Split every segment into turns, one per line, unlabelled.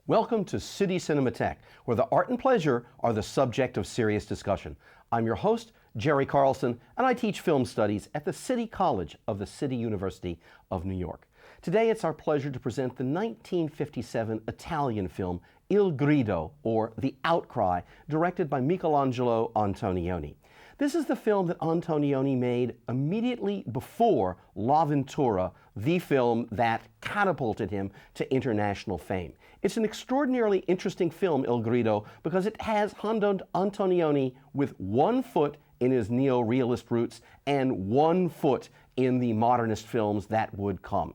Welcome to City Cinematheque, where the art and pleasure are the subject of serious discussion. I'm your host, Jerry Carlson, and I teach film studies at the City College of the City University of New York. Today it's our pleasure to present the 1957 Italian film Il Grido, or The Outcry, directed by Michelangelo Antonioni. This is the film that Antonioni made immediately before L'Avventura, the film that catapulted him to international fame. It's an extraordinarily interesting film, Il Grido, because it has Antonioni with one foot in his neorealist roots and one foot in the modernist films that would come.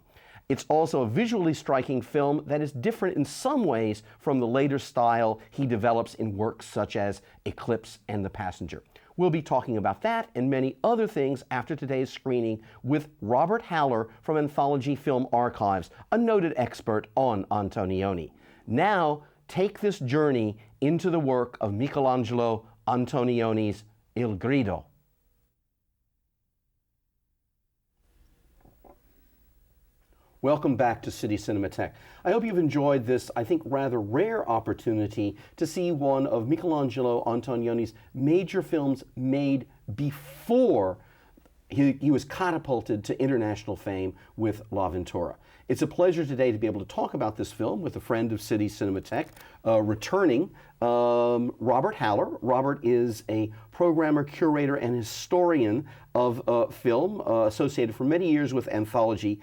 It's also a visually striking film that is different in some ways from the later style he develops in works such as Eclipse and The Passenger. We'll be talking about that and many other things after today's screening with Robert Haller from Anthology Film Archives, a noted expert on Antonioni. Now, take this journey into the work of Michelangelo Antonioni's Il Grido. Welcome back to City Cinematheque. I hope you've enjoyed this, I think, rather rare opportunity to see one of Michelangelo Antonioni's major films made before he was catapulted to international fame with L'Avventura. It's a pleasure today to be able to talk about this film with a friend of City Cinematheque, returning Robert Haller. Robert is a programmer, curator, and historian of film, associated for many years with Anthology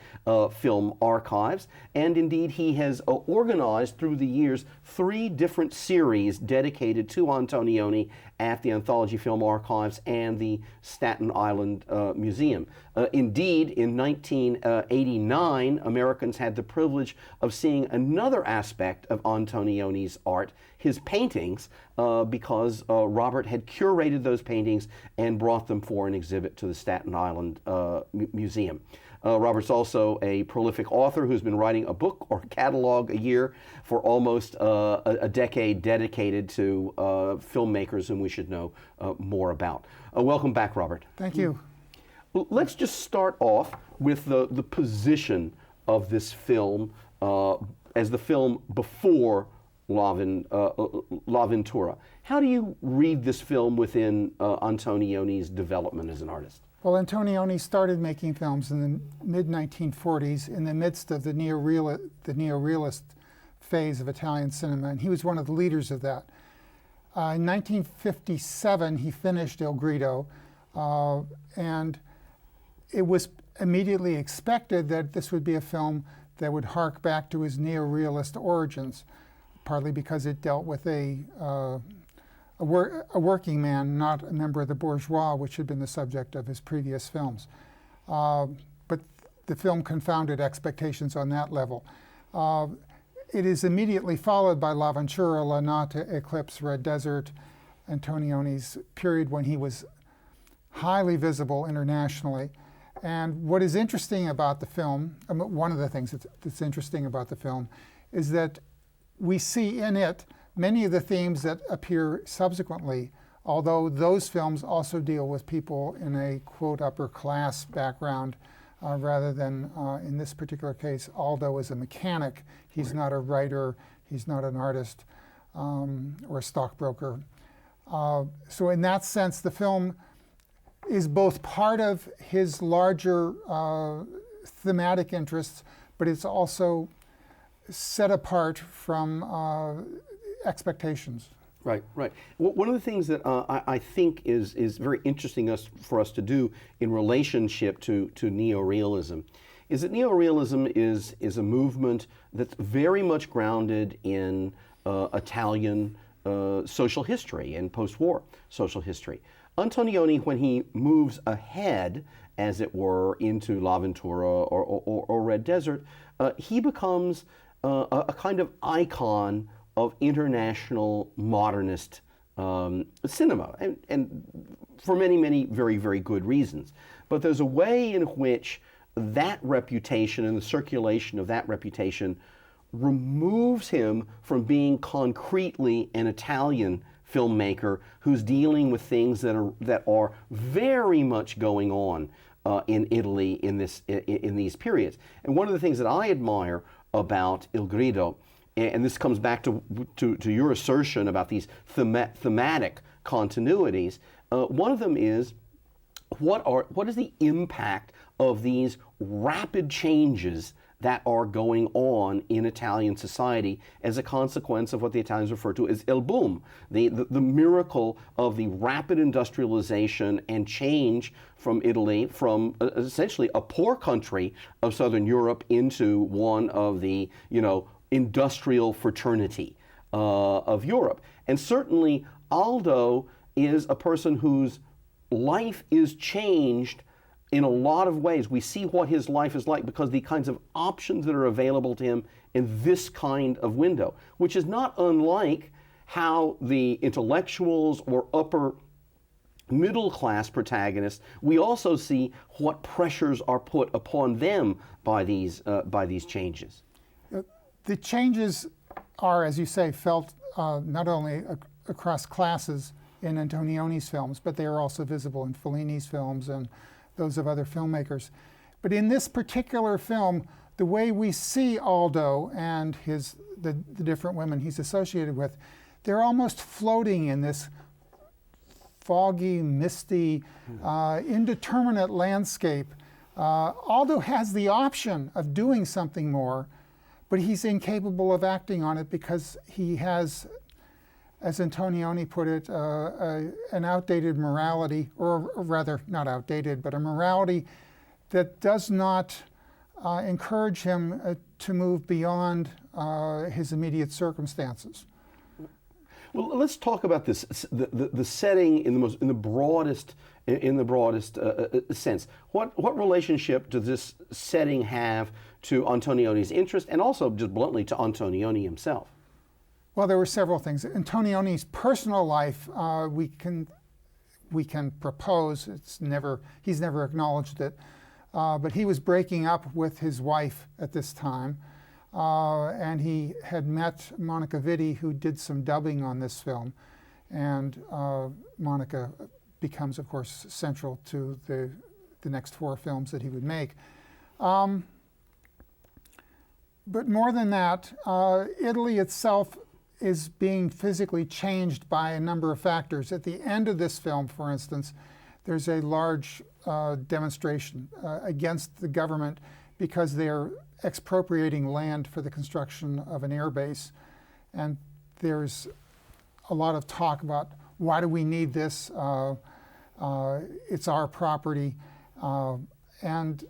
Film Archives. And indeed, he has organized through the years 3 different series dedicated to Antonioni at the Anthology Film Archives and the Staten Island Museum. Indeed, in 1989, Americans had the privilege of seeing another aspect of Antonioni's art, his paintings, because Robert had curated those paintings and brought them for an exhibit to the Staten Island Museum. Robert's also a prolific author who's been writing a book or catalog a year for almost a decade, dedicated to filmmakers whom we should know more about. Welcome back, Robert.
Thank you.
Let's just start off with the position of this film as the film before L'Avventura. How do you read this film within Antonioni's development as an artist?
Well, Antonioni started making films in the mid-1940s in the midst of the neorealist phase of Italian cinema, and he was one of the leaders of that. In 1957, he finished Il Grido, and it was immediately expected that this would be a film that would hark back to his neorealist origins, partly because it dealt with a working man, not a member of the bourgeois, which had been the subject of his previous films. But the film confounded expectations on that level. It is immediately followed by L'Avventura, La Notte, Eclipse, Red Desert, Antonioni's period when he was highly visible internationally. And what is interesting about the film, one of the things that's interesting about the film, is that we see in it many of the themes that appear subsequently, although those films also deal with people in a, quote, upper class background, rather than, in this particular case, Aldo is a mechanic. He's not a writer, he's not an artist or a stockbroker. So in that sense, the film is both part of his larger thematic interests, but it's also set apart from expectations.
Right, right. One of the things that I think is very interesting for us to do in relationship to neorealism is that neorealism is a movement that's very much grounded in Italian social history and post-war social history. Antonioni, when he moves ahead, as it were, into L'Avventura or Red Desert, he becomes a kind of icon of international modernist cinema, and for many, many very, very good reasons. But there's a way in which that reputation and the circulation of that reputation removes him from being concretely an Italian filmmaker who's dealing with things that are very much going on in Italy in these periods. And one of the things that I admire about Il Grido and this comes back to your assertion about these thematic continuities. One of them is, what is the impact of these rapid changes that are going on in Italian society as a consequence of what the Italians refer to as il boom, the miracle of the rapid industrialization and change from Italy, from essentially a poor country of Southern Europe into one of the, industrial fraternity of Europe. And certainly Aldo is a person whose life is changed in a lot of ways. We see what his life is like because the kinds of options that are available to him in this kind of window, which is not unlike how the intellectuals or upper middle class protagonists, we also see what pressures are put upon them by these changes.
The changes are, as you say, felt not only across classes in Antonioni's films, but they are also visible in Fellini's films and those of other filmmakers. But in this particular film, the way we see Aldo and the different women he's associated with, they're almost floating in this foggy, misty, indeterminate landscape. Aldo has the option of doing something more, but he's incapable of acting on it because he has, as Antonioni put it, an outdated morality, or rather, not outdated, but a morality that does not encourage him to move beyond his immediate circumstances.
Well, let's talk about this, the setting in the broadest sense. What relationship does this setting have to Antonioni's interest, and also just bluntly to Antonioni himself?
Well, there were several things. Antonioni's personal life, we can propose. He's never acknowledged it, but he was breaking up with his wife at this time, and he had met Monica Vitti, who did some dubbing on this film, and Monica becomes, of course, central to the next 4 films that he would make. But more than that, Italy itself is being physically changed by a number of factors. At the end of this film, for instance, there's a large demonstration against the government because they're expropriating land for the construction of an air base. And there's a lot of talk about, why do we need this? It's our property. And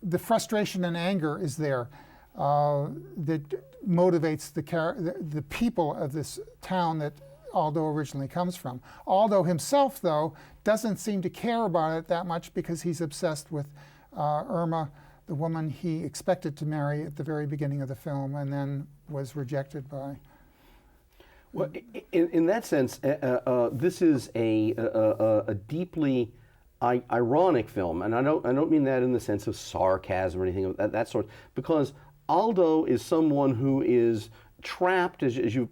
the frustration and anger is there that motivates the people of this town that Aldo originally comes from. Aldo himself, though, doesn't seem to care about it that much because he's obsessed with Irma, the woman he expected to marry at the very beginning of the film and then was rejected by.
Well, in that sense, this is a deeply ironic film, and I don't mean that in the sense of sarcasm or anything of that sort, because Aldo is someone who is trapped, as you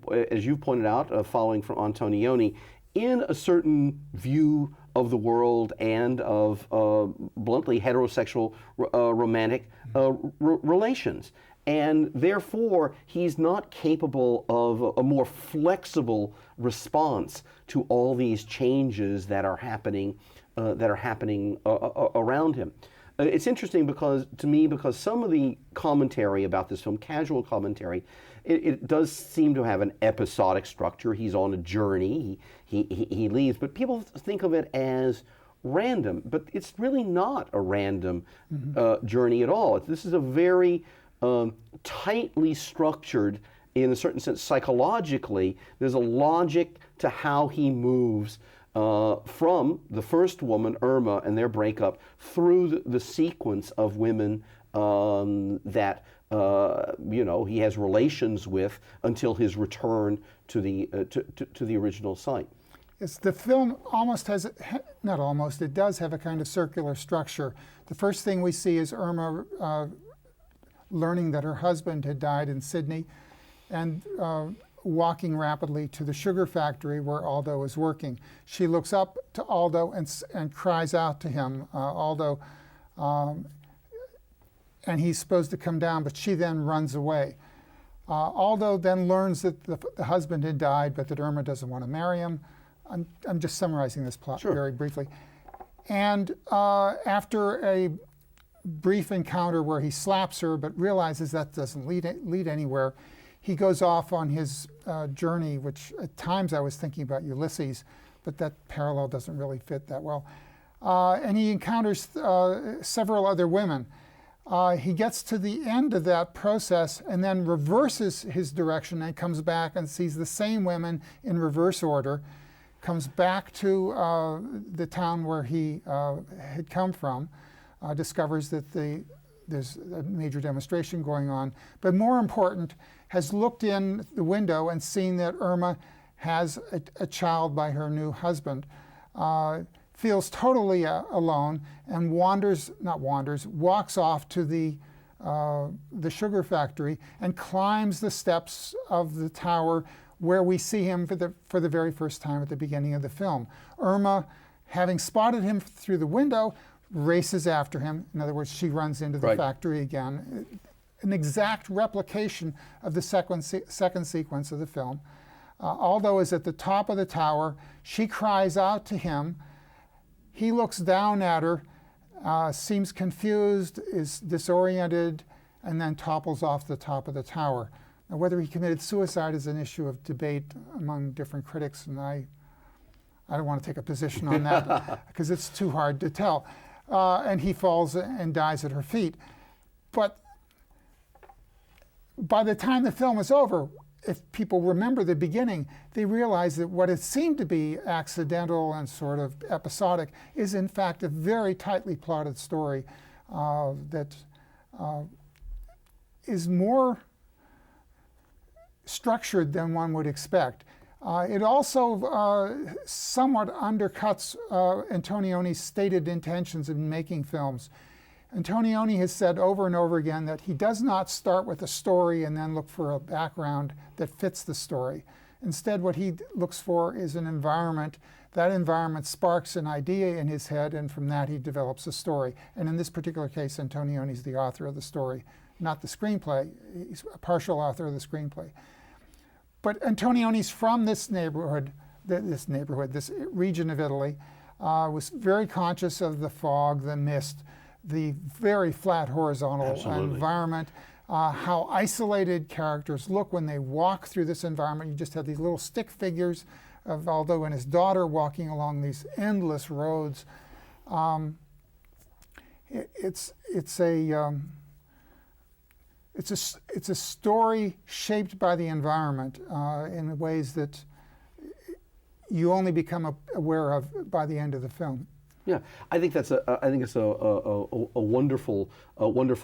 pointed out, following from Antonioni, in a certain view of the world and of bluntly heterosexual romantic relations. And therefore, he's not capable of a more flexible response to all these changes that are happening around him. It's interesting because some of the commentary about this film, casual commentary, it does seem to have an episodic structure. He's on a journey. He leaves, but people think of it as random. But it's really not a random journey at all. This is a very tightly structured, in a certain sense, psychologically. There's a logic to how he moves from the first woman, Irma, and their breakup, through the sequence of women that he has relations with until his return to the original site.
Yes, the film almost has, not almost, it does have a kind of circular structure. The first thing we see is Irma learning that her husband had died in Sydney and walking rapidly to the sugar factory where Aldo is working. She looks up to Aldo and cries out to him, Aldo, and he's supposed to come down, but she then runs away. Aldo then learns that the husband had died, but that Irma doesn't want to marry him. I'm just summarizing this plot very briefly. And after a brief encounter where he slaps her but realizes that doesn't lead anywhere, he goes off on his journey, which at times I was thinking about Ulysses, but that parallel doesn't really fit that well. And he encounters several other women. He gets to the end of that process and then reverses his direction and comes back and sees the same women in reverse order, comes back to the town where he had come from, discovers that there's a major demonstration going on, but more important, has looked in the window and seen that Irma has a child by her new husband, feels totally alone, and walks off to the sugar factory and climbs the steps of the tower where we see him for the very first time at the beginning of the film. Irma, having spotted him through the window, races after him. In other words, she runs into the factory again. An exact replication of the second sequence of the film. Aldo is at the top of the tower. She cries out to him. He looks down at her, seems confused, is disoriented, and then topples off the top of the tower. Now, whether he committed suicide is an issue of debate among different critics, and I don't want to take a position on that because it's too hard to tell. And he falls and dies at her feet. But by the time the film is over, if people remember the beginning, they realize that what had seemed to be accidental and sort of episodic is in fact a very tightly plotted story that is more structured than one would expect. It also somewhat undercuts Antonioni's stated intentions in making films. Antonioni has said over and over again that he does not start with a story and then look for a background that fits the story. Instead, what he looks for is an environment. That environment sparks an idea in his head, and from that he develops a story. And in this particular case, Antonioni is the author of the story, not the screenplay. He's a partial author of the screenplay. But Antonioni's from this region of Italy, was very conscious of the fog, the mist, the very flat horizontal environment, how isolated characters look when they walk through this environment. You just have these little stick figures of Aldo and his daughter walking along these endless roads. It's a story shaped by the environment in ways that you only become aware of by the end of the film.
Yeah, I think it's a wonderful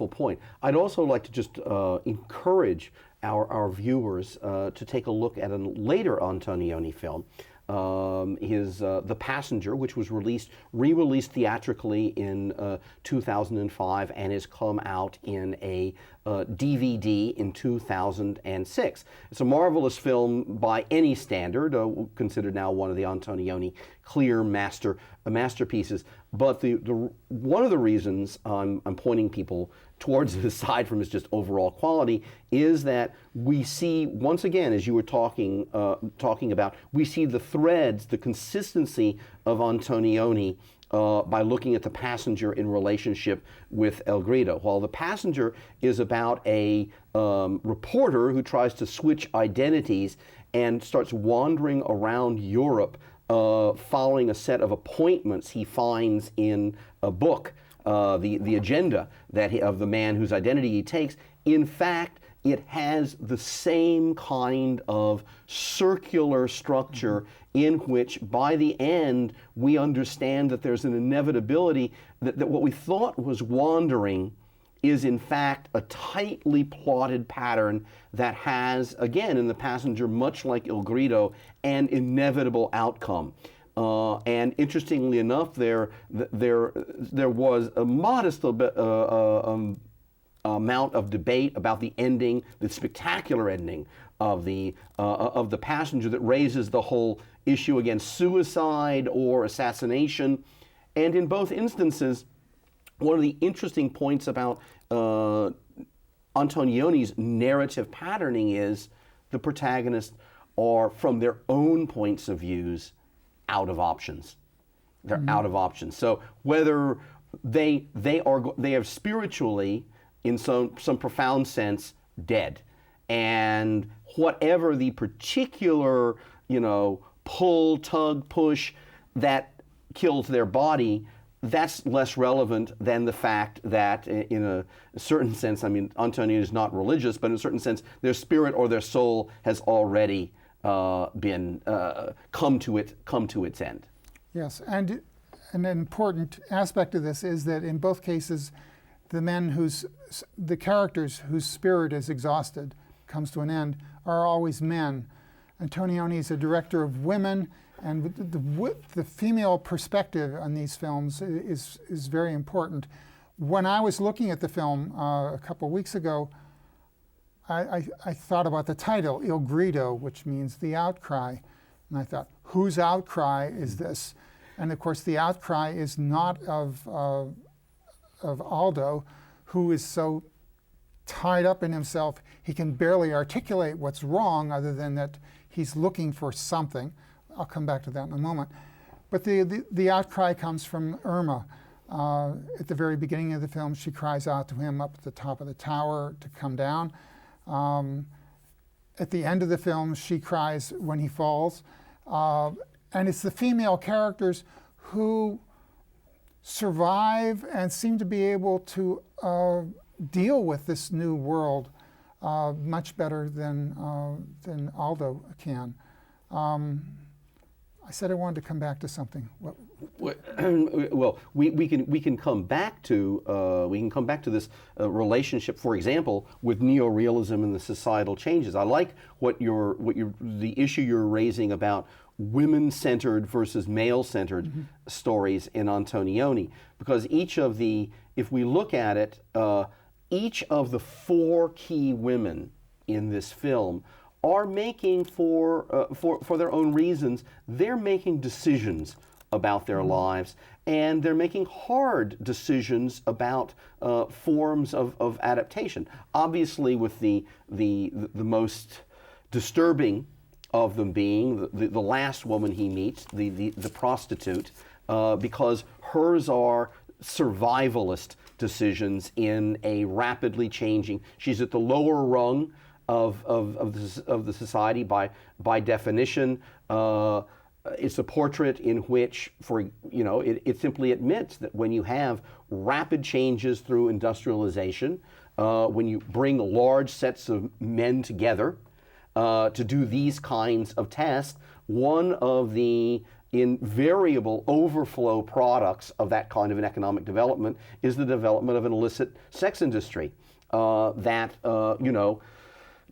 point. I'd also like to just encourage our viewers to take a look at a later Antonioni film, The Passenger, which was re-released theatrically in 2005 and has come out in a DVD in 2006. It's a marvelous film by any standard, considered now one of the Antonioni clear masterpieces. But one of the reasons I'm pointing people towards it, aside from its just overall quality, is that we see, once again, as you were talking about, we see the threads, the consistency of Antonioni by looking at The Passenger in relationship with Il Grido. While The Passenger is about a reporter who tries to switch identities and starts wandering around Europe following a set of appointments he finds in a book, the agenda of the man whose identity he takes. In fact, it has the same kind of circular structure in which by the end we understand that there's an inevitability that what we thought was wandering is in fact a tightly plotted pattern that has, again, in The Passenger, much like Il Grido, an inevitable outcome. And interestingly enough, there was a modest amount of debate about the ending, the spectacular ending of the Passenger, that raises the whole issue against suicide or assassination. And in both instances, one of the interesting points about Antonioni's narrative patterning is the protagonists are, from their own points of views, out of options. They're out of options. So whether they are spiritually, in some profound sense, dead, and whatever the particular, pull, tug, push that kills their body, that's less relevant than the fact that, in a certain sense, Antonioni is not religious, but in a certain sense, their spirit or their soul has already been come to its end.
Yes, and an important aspect of this is that in both cases, the characters whose spirit is exhausted, comes to an end, are always men. Antonioni is a director of women, and the female perspective on these films is very important. When I was looking at the film a couple of weeks ago, I thought about the title, Il Grido, which means the outcry. And I thought, whose outcry is this? And of course, the outcry is not of Aldo, who is so tied up in himself, he can barely articulate what's wrong other than that he's looking for something. I'll come back to that in a moment. But the outcry comes from Irma. At the very beginning of the film, she cries out to him up at the top of the tower to come down. At the end of the film, she cries when he falls. And it's the female characters who survive and seem to be able to deal with this new world much better than Aldo can. I said I wanted to come back to something.
Well, we can come back to this relationship, for example, with neorealism and the societal changes. I like the issue you're raising about women-centered versus male-centered stories in Antonioni, because if we look at it, each of the four key women in this film are making, for their own reasons, they're making decisions about their lives, and they're making hard decisions about forms of adaptation. Obviously, with the most disturbing of them being the last woman he meets, the prostitute, because hers are survivalist decisions in a rapidly changing. She's at the lower rung of the society by definition. It's a portrait in which, it simply admits that when you have rapid changes through industrialization, when you bring large sets of men together to do these kinds of tasks, one of the invariable overflow products of that kind of an economic development is the development of an illicit sex industry that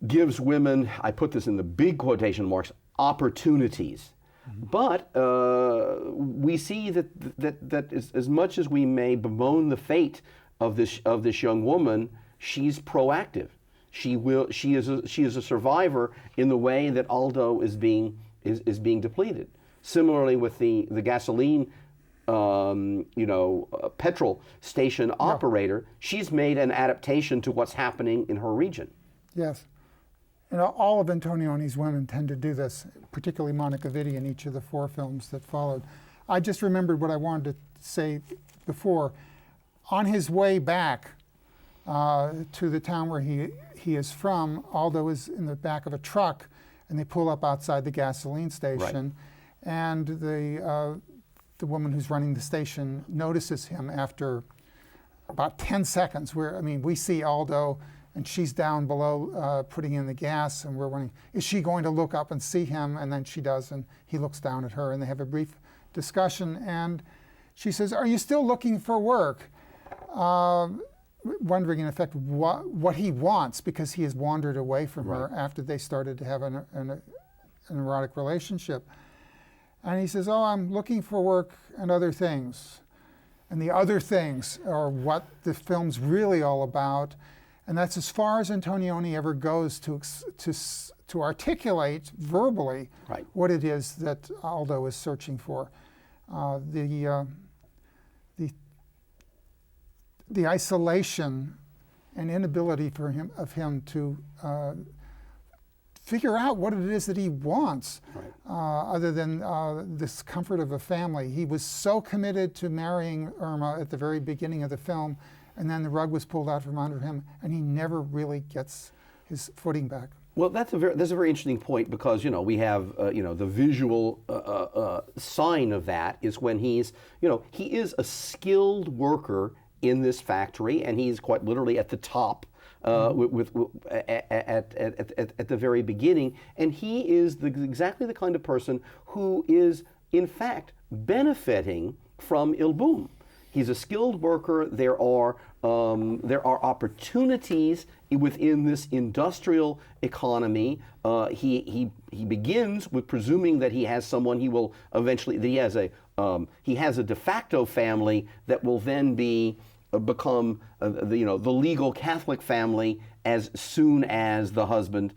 gives women, I put this in the big quotation marks, opportunities. But we see that as much as we may bemoan the fate of this young woman, she's proactive. She is a survivor in the way that Aldo is being depleted. Similarly, with the gasoline, petrol station operator, she's made an adaptation to what's happening in her region.
Yes. And all of Antonioni's women tend to do this, particularly Monica Vitti in each of the four films that followed. I just remembered what I wanted to say before. On his way back to the town where he is from, Aldo is in the back of a truck, and they pull up outside the gasoline station, and the woman who's running the station notices him after about 10 seconds, where, we see Aldo, and she's down below putting in the gas, and we're wondering, is she going to look up and see him? And then she does, and he looks down at her, and they have a brief discussion, and she says, "Are you still looking for work?" Wondering, in effect, what he wants, because he has wandered away from her after they started to have an erotic relationship. And he says, "Oh, I'm looking for work and other things." And the other things are what the film's really all about. And that's as far as Antonioni ever goes to articulate verbally what it is that Aldo is searching for. The isolation an inability of him to figure out what it is that he wants,
Right.
other than this comfort of a family. He was so committed to marrying Irma at the very beginning of the film, and then the rug was pulled out from under him, and he never really gets his footing back.
Well, that's a very interesting point, because we have the visual sign of that is when he is a skilled worker in this factory, and he's quite literally at the top at the very beginning, and he is exactly the kind of person who is in fact benefiting from Il Boom. He's a skilled worker. There are opportunities within this industrial economy. He begins with presuming that he has someone he will eventually, that he has a de facto family that will then become the legal Catholic family as soon as a husband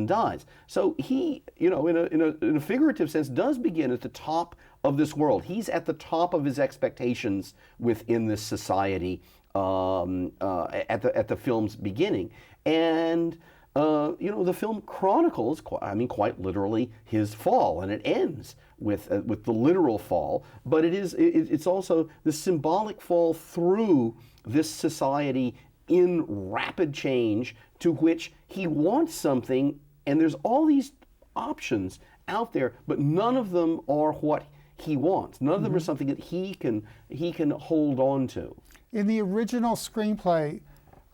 dies. So he, in a figurative sense, does begin at the top of this world. He's at the top of his expectations within this society at the film's beginning, and the film chronicles, quite literally, his fall, and it ends with the literal fall. But it's also the symbolic fall through this society in rapid change, to which he wants something, and there's all these options out there, but none of them are what he wants. None of them are something that he can hold on to.
In the original screenplay,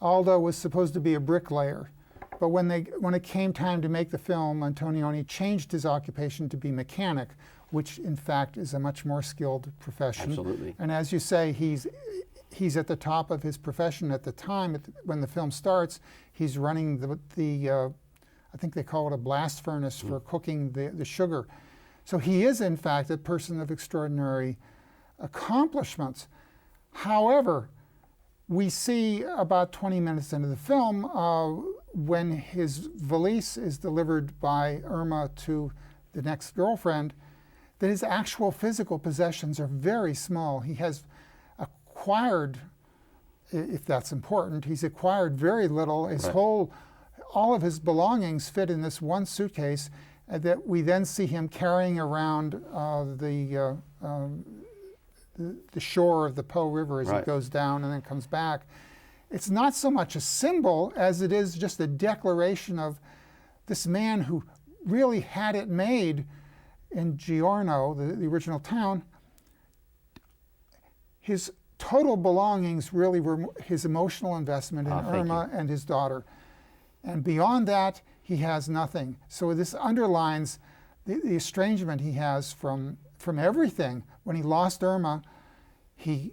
Aldo was supposed to be a bricklayer, but when it came time to make the film, Antonioni changed his occupation to be mechanic, which in fact is a much more skilled profession.
Absolutely.
And as you say, he's at the top of his profession at the time. When the film starts, he's running the I think they call it a blast furnace for cooking the sugar. So he is, in fact, a person of extraordinary accomplishments. However, we see about 20 minutes into the film, when his valise is delivered by Irma to the next girlfriend, that his actual physical possessions are very small. He has acquired, if that's important, he's acquired very little. All of his belongings fit in this one suitcase, that we then see him carrying around the shore of the Po River as it goes down and then comes back. It's not so much a symbol as it is just a declaration of this man who really had it made in Giorno, the original town. His total belongings really were his emotional investment in Irma and his daughter. And beyond that, he has nothing. So this underlines the estrangement he has from everything. When he lost Irma, he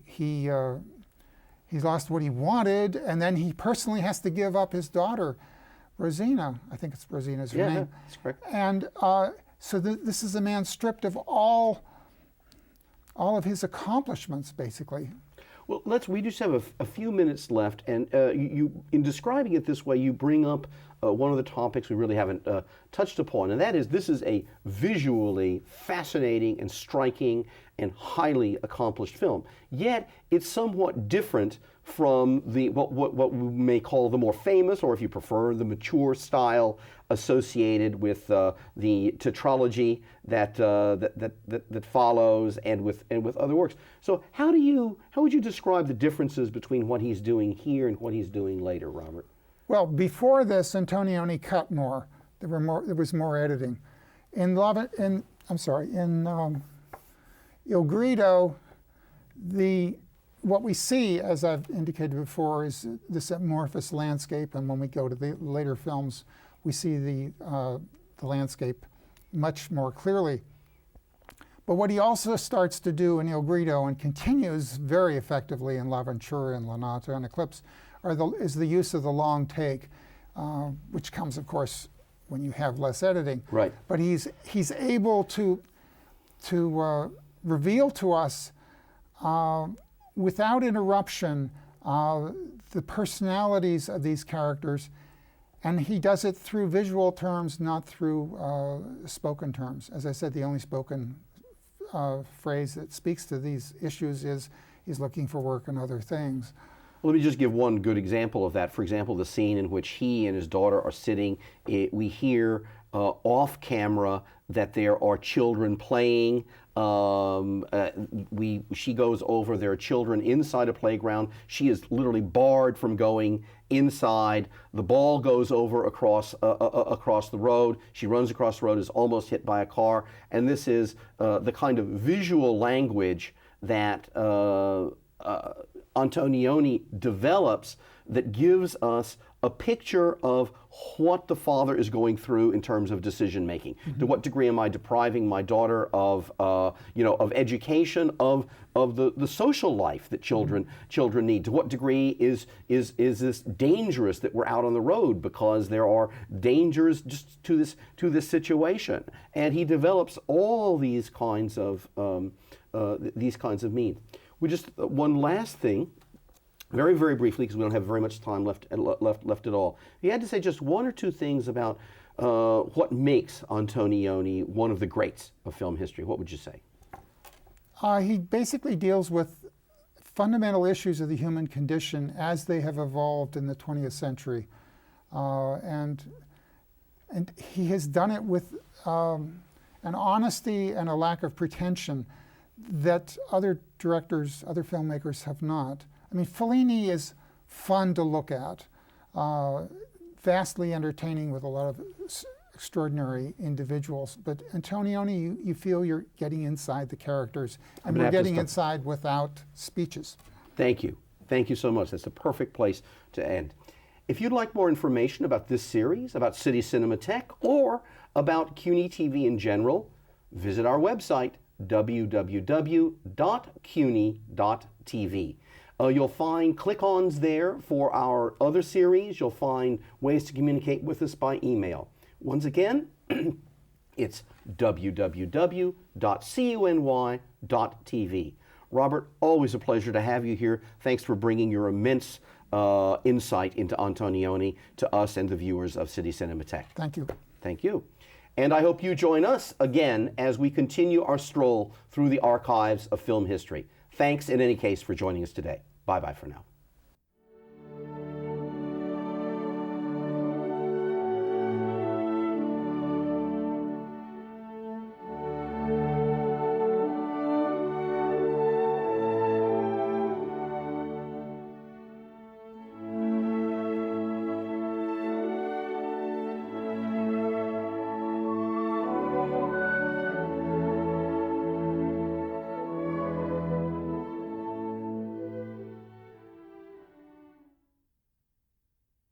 lost what he wanted, and then he personally has to give up his daughter, Rosina. I think it's Rosina's her name.
Yeah, that's correct.
And so this is a man stripped of all of his accomplishments, basically.
Well, we just have a few minutes left, and you, in describing it this way, you bring up one of the topics we really haven't touched upon, and that is, this is a visually fascinating and striking and highly accomplished film. Yet it's somewhat different from what we may call the more famous, or if you prefer, the mature style associated with the tetralogy that follows, and with other works. So how would you describe the differences between what he's doing here and what he's doing later, Robert?
Well, before this, Antonioni cut more. There was more editing. In Il Grido, what we see, as I've indicated before, is this amorphous landscape, and when we go to the later films, we see the landscape much more clearly. But what he also starts to do in Il Grido, and continues very effectively in L'Avventura and La Nata and Eclipse, is the use of the long take, which comes, of course, when you have less editing.
Right.
But he's able to reveal to us, without interruption, the personalities of these characters, and he does it through visual terms, not through spoken terms. As I said, the only spoken phrase that speaks to these issues is he's looking for work and other things.
Let me just give one good example of that. For example, the scene in which he and his daughter are sitting, we hear off camera that there are children playing. She goes over, there are children inside a playground. She is literally barred from going inside. The ball goes over across the road. She runs across the road, is almost hit by a car. And this is the kind of visual language that Antonioni develops that gives us a picture of what the father is going through in terms of decision making. To what degree am I depriving my daughter of, of education, of the social life that children need? To what degree is this dangerous that we're out on the road because there are dangers just to this situation? And he develops all these kinds of means. We just one last thing. Very, very briefly, because we don't have very much time left at all. If you had to say just one or two things about what makes Antonioni one of the greats of film history, what would you say?
He basically deals with fundamental issues of the human condition as they have evolved in the 20th century. And he has done it with an honesty and a lack of pretension that other directors, other filmmakers have not. I mean, Fellini is fun to look at, vastly entertaining with a lot of extraordinary individuals. But Antonioni, you feel you're getting inside the characters, and we're getting inside without speeches.
Thank you. Thank you so much. That's a perfect place to end. If you'd like more information about this series, about City Cinematheque, or about CUNY TV in general, visit our website, www.cuny.tv. You'll find click-ons there for our other series. You'll find ways to communicate with us by email. Once again, it's www.cuny.tv. Robert, always a pleasure to have you here. Thanks for bringing your immense insight into Antonioni to us and the viewers of City Cinematheque.
Thank you.
Thank you. And I hope you join us again as we continue our stroll through the archives of film history. Thanks in any case for joining us today. Bye-bye for now.